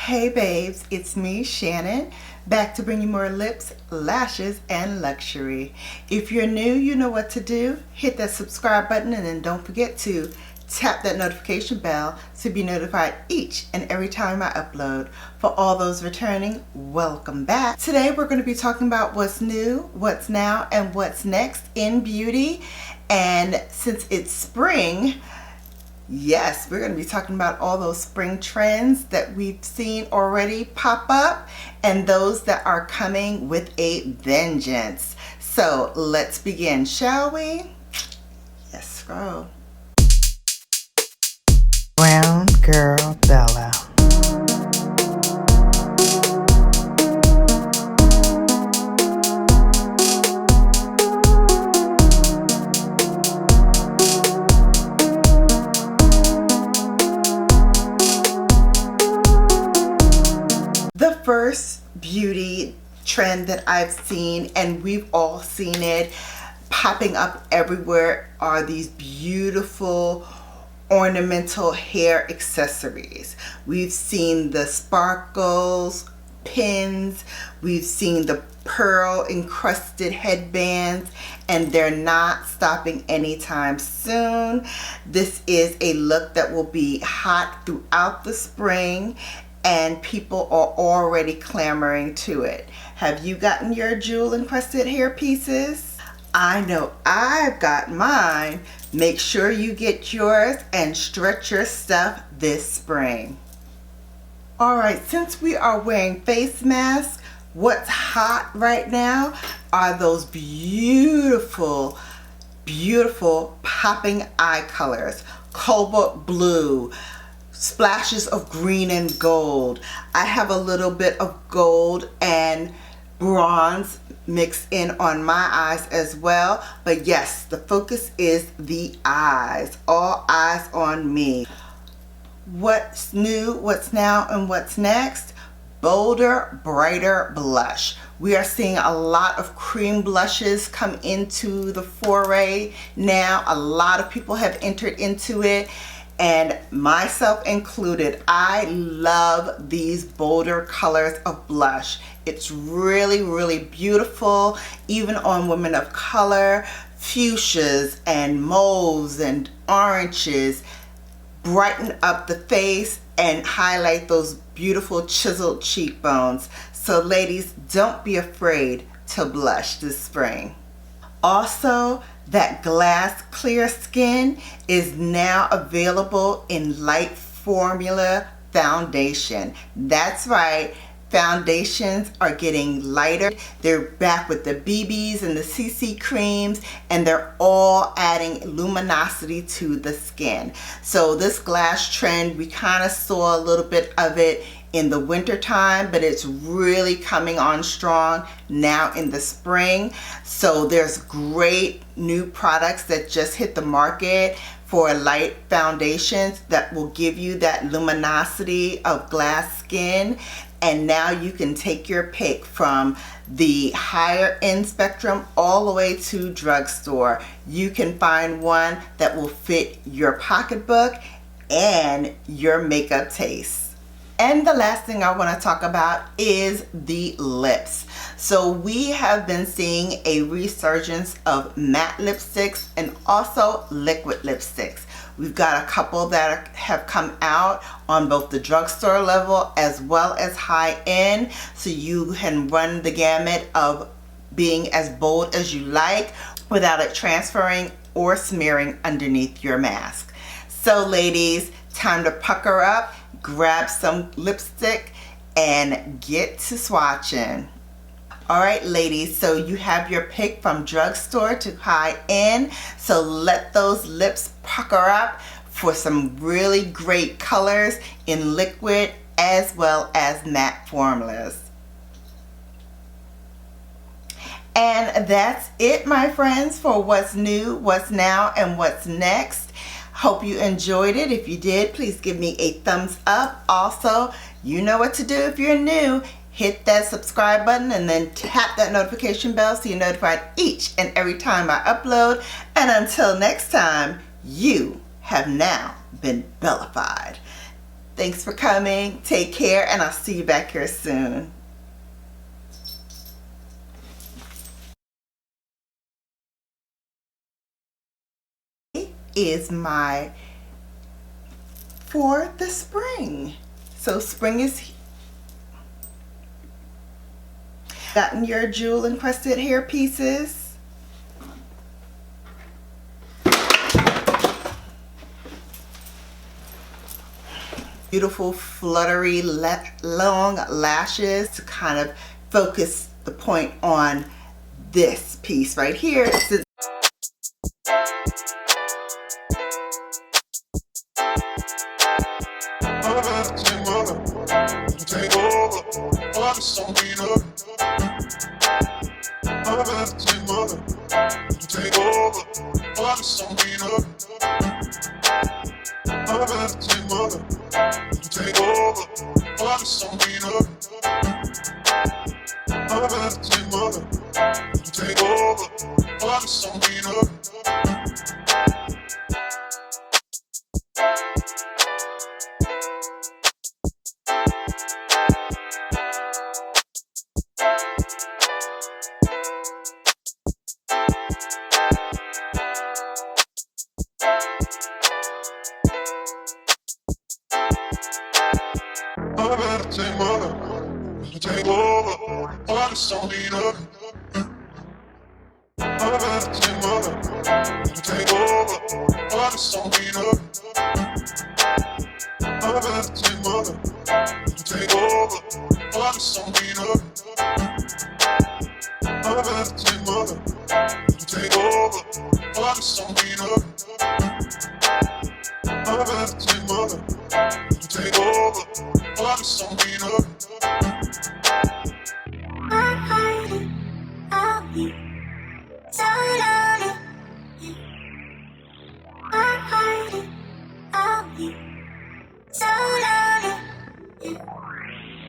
Hey babes, it's me, Shannon, back to bring you more lips, lashes, and luxury. If you're new, you know what to do. Hit that subscribe button and then don't forget to tap that notification bell to be notified each and every time I upload. For all those returning, welcome back. Today we're going to be talking about what's new, what's now, and what's next in beauty. And since it's spring, yes, we're going to be talking about all those spring trends that we've seen already pop up and those that are coming with a vengeance. So let's begin, shall we? Yes, scroll. Brown Girl Bella. The first beauty trend that I've seen, and we've all seen it popping up everywhere, are these beautiful ornamental hair accessories. We've seen the sparkles, pins, we've seen the pearl encrusted headbands, and they're not stopping anytime soon. This is a look that will be hot throughout the spring, and people are already clamoring to it. Have you gotten your jewel encrusted hair pieces? I know I've got mine. Make sure you get yours and stretch your stuff this spring. Alright, since we are wearing face masks, what's hot right now are those beautiful, beautiful popping eye colors. Cobalt blue, splashes of green and gold. I have a little bit of gold and bronze mixed in on my eyes as well, but yes, the focus is the eyes. All eyes on me. What's new, what's now, and what's next? Bolder, brighter blush. We are seeing a lot of cream blushes come into the foray now. A lot of people have entered into it, and myself included. I love these bolder colors of blush. It's really, really beautiful, even on women of color. Fuchsias and mauves and oranges brighten up the face and highlight those beautiful chiseled cheekbones. So ladies, don't be afraid to blush this spring. Also, that glass clear skin is now available in light formula foundation. That's right, foundations are getting lighter. They're back with the BBs and the CC creams, and they're all adding luminosity to the skin. So this glass trend, we kind of saw a little bit of it in the winter time, but it's really coming on strong now in the spring. So there's great new products that just hit the market for light foundations that will give you that luminosity of glass skin. And now you can take your pick from the higher end spectrum all the way to drugstore. You can find one that will fit your pocketbook and your makeup taste. And the last thing I want to talk about is the lips. So we have been seeing a resurgence of matte lipsticks and also liquid lipsticks. We've got a couple that have come out on both the drugstore level as well as high end. So you can run the gamut of being as bold as you like without it transferring or smearing underneath your mask. So ladies, time to pucker up. Grab some lipstick and get to swatching. Alright ladies, so you have your pick from drugstore to high end. So let those lips pucker up for some really great colors in liquid as well as matte formulas. And that's it, my friends, for what's new, what's now, and what's next. Hope you enjoyed it. If you did, please give me a thumbs up. Also, you know what to do if you're new. Hit that subscribe button and then tap that notification bell so you're notified each and every time I upload. And until next time, you have now been Bellafied. Thanks for coming. Take care, and I'll see you back here soon. Is my for the spring. So spring is gotten your jewel encrusted hair pieces. Beautiful fluttery long lashes to kind of focus the point on this piece right here. Take over, all this on me up. I'm about to take mother. Take over, all this on me up. I'm about to take mother. Take over, all this on me up. I'm about to take mother. Take over, all this on me up. I'm about to take mother. Take over, all this on me up. I'm about to take mother. Take over, all this on me up. I'm about to take mother. Take over, all this on me up. I'm about to take mother. Take over, all this on me up. I'm about to take mother. Take over, all this on me up. I'm hiding out here, so lonely. I'm hiding out here.